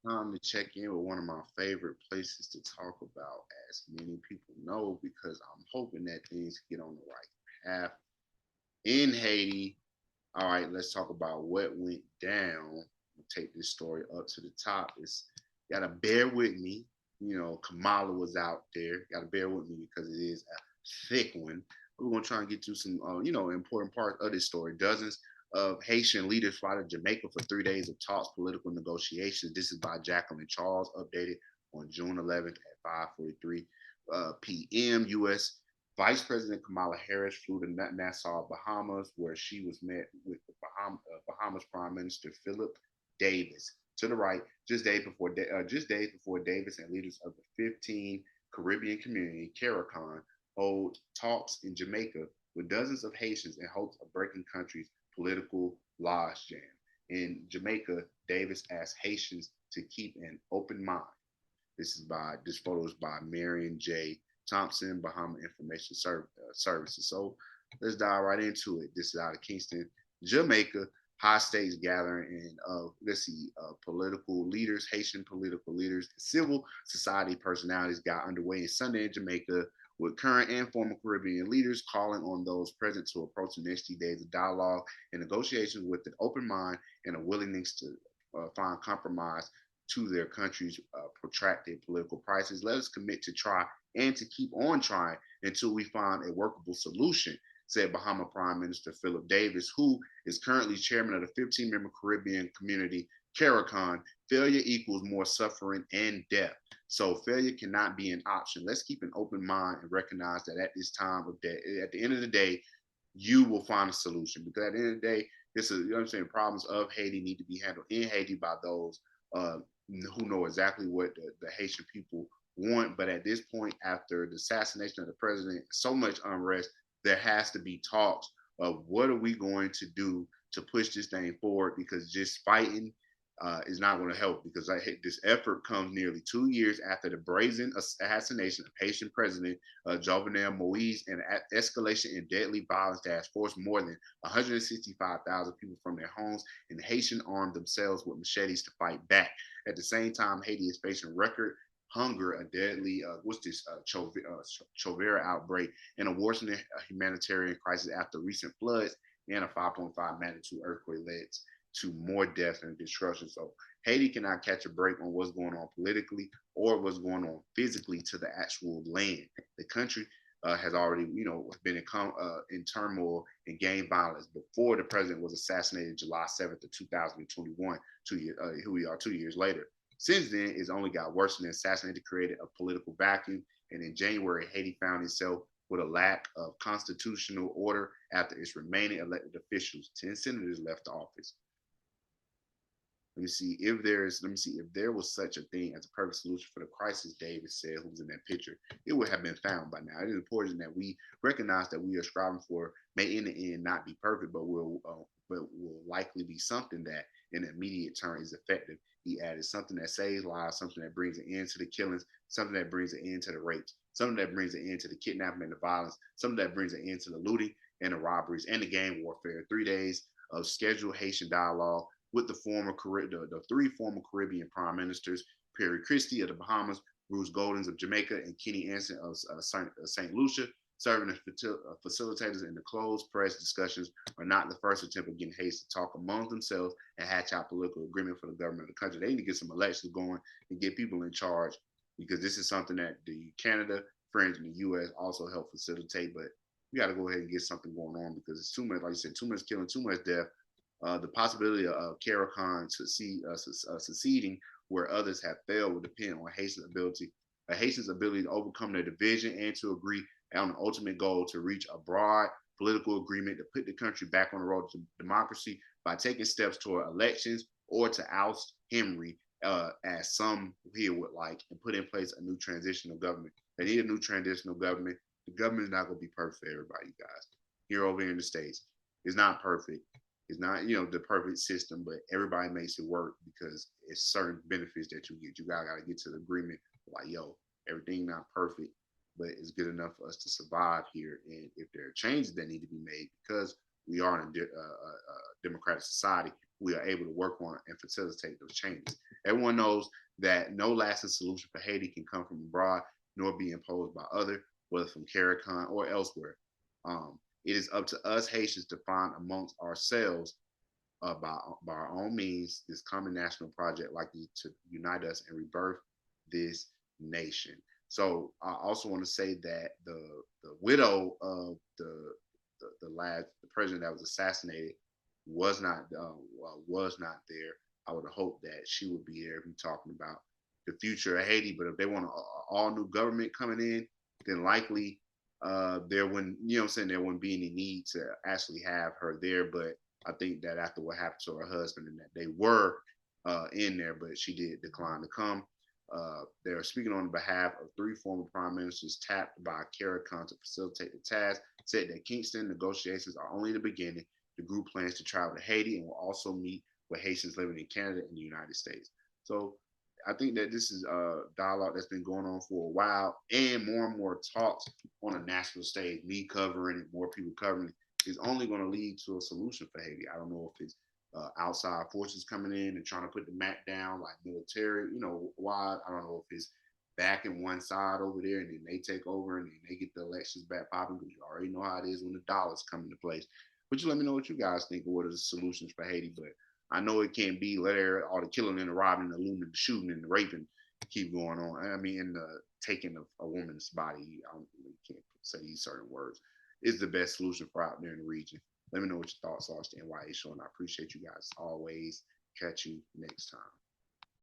Time to check in with one of my favorite places to talk about, as many people know, because I'm hoping that things get on the right path in Haiti. All right, let's talk about what went down. I'll take this story up to the top. It's gotta bear with me. Kamala was out there. Gotta bear with me because it is a thick one. We're gonna try and get to some, important parts of this story. Dozens of Haitian leaders fly to Jamaica for 3 days of talks, political negotiations. This is by Jacqueline Charles, updated on June 11th at 5:43 p.m. U.S. Vice President Kamala Harris flew to Nassau, Bahamas, where she was met with the Bahamas Prime Minister Philip Davis. To the right, just days before Davis and leaders of the 15 Caribbean community, Caricom, hold talks in Jamaica with dozens of Haitians in hopes of breaking country's political logjam. In Jamaica, Davis asked Haitians to keep an open mind. This photo is by Marion J. Thompson, Bahama Information Services. So let's dive right into it. This is out of Kingston, Jamaica. High stakes gathering and political leaders, Haitian political leaders, civil society personalities got underway in Sunday in Jamaica, with current and former Caribbean leaders calling on those present to approach the next few days of dialogue and negotiations with an open mind and a willingness to find compromise to their country's protracted political crisis. Let us commit to try and to keep on trying until we find a workable solution, said Bahama Prime Minister Philipdavis, who is currently chairman of the 15-member Caribbean community, Caricom. Failure equals more suffering and death. So failure cannot be an option. Let's keep an open mind and recognize that at this time of day, at the end of the day, you will find a solution. Because at the end of the day, this is, I'm saying, problems of Haiti need to be handled in Haiti by those who know exactly what the Haitian people want. But at this point, after the assassination of the president, so much unrest, there has to be talks of what are we going to do to push this thing forward, because just fighting is not going to help, because this effort comes nearly 2 years after the brazen assassination of Haitian President Jovenel Moise, and escalation in deadly violence that has forced more than 165,000 people from their homes, and the Haitian armed themselves with machetes to fight back. At the same time, Haiti is facing record hunger, a deadly cholera outbreak, and a worsening humanitarian crisis after recent floods and a 5.5 magnitude earthquake led to more death and destruction. So Haiti cannot catch a break on what's going on politically or what's going on physically to the actual land. The country has already, been in turmoil and gained violence before the president was assassinated July 7th of 2021. Here we are 2 years later. Since then, it's only got worse, and the assassination created a political vacuum. And in January, Haiti found itself with a lack of constitutional order after its remaining elected officials, 10 senators, left office. Let me see if there was such a thing as a perfect solution for the crisis, David said, who was in that picture. It would have been found by now. It is important that we recognize that we are striving for may in the end not be perfect, but will likely be something that in the immediate term is effective. He added, something that saves lives, something that brings an end to the killings, something that brings an end to the rapes, something that brings an end to the kidnapping and the violence, something that brings an end to the looting and the robberies and the gang warfare. 3 days of scheduled Haitian dialogue with the three former Caribbean prime ministers: Perry Christie of the Bahamas, Bruce Goldens of Jamaica, and Kenny Anson of St. Lucia, serving as facilitators in the closed press discussions, are not the first attempt at getting Haiti to talk among themselves and hatch out political agreement for the government of the country. They need to get some elections going and get people in charge, because this is something that the Canada, France, and the U.S. also help facilitate. But we got to go ahead and get something going on, because it's too much, like you said, too much killing, too much death. The possibility of Caricom succeeding where others have failed will depend on Haitians' ability to overcome their division and to agree on an ultimate goal to reach a broad political agreement to put the country back on the road to democracy by taking steps toward elections, or to oust Henry, as some here would like, and put in place a new transitional government. They need a new transitional government. The government is not going to be perfect for everybody, guys. Here over here in the States, it's not perfect. It's not, the perfect system, but everybody makes it work because it's certain benefits that you get. You got to get to the agreement, like, yo, everything not perfect, but it's good enough for us to survive here. And if there are changes that need to be made, because we are in a democratic society, we are able to work on and facilitate those changes. Everyone knows that no lasting solution for Haiti can come from abroad, nor be imposed by other, whether from Caricom or elsewhere. It is up to us Haitians to find amongst ourselves by our own means this common national project likely to unite us and rebirth this nation. So I also want to say that the widow of the president that was assassinated was not there. I would hope that she would be there. If you're talking about the future of Haiti, but if they want an all new government coming in, then likely there wouldn't, you know what I'm saying, there wouldn't be any need to actually have her there. But I think that after what happened to her husband and that they were in there, but she did decline to come. They're speaking on behalf of three former prime ministers tapped by Caricom to facilitate the task, said that Kingston negotiations are only the beginning. The group plans to travel to Haiti and will also meet with Haitians living in Canada and the United States. So I think that this is a dialogue that's been going on for a while, and more talks on a national stage, me covering it, more people covering it, is only going to lead to a solution for Haiti. I don't know if it's outside forces coming in and trying to put the map down, like military, wide. I don't know if it's backing one side over there and then they take over and then they get the elections back popping, because you already know how it is when the dollars come into place. But you let me know what you guys think of what are the solutions for Haiti. But I know it can't be let all the killing and the robbing, the looting, the shooting, and the raping keep going on. I mean, and the taking of a woman's body, I can't say these certain words, is the best solution for out there in the region. Let me know what your thoughts are. It's the N.y.a show, and I appreciate you guys always. Catch you next time.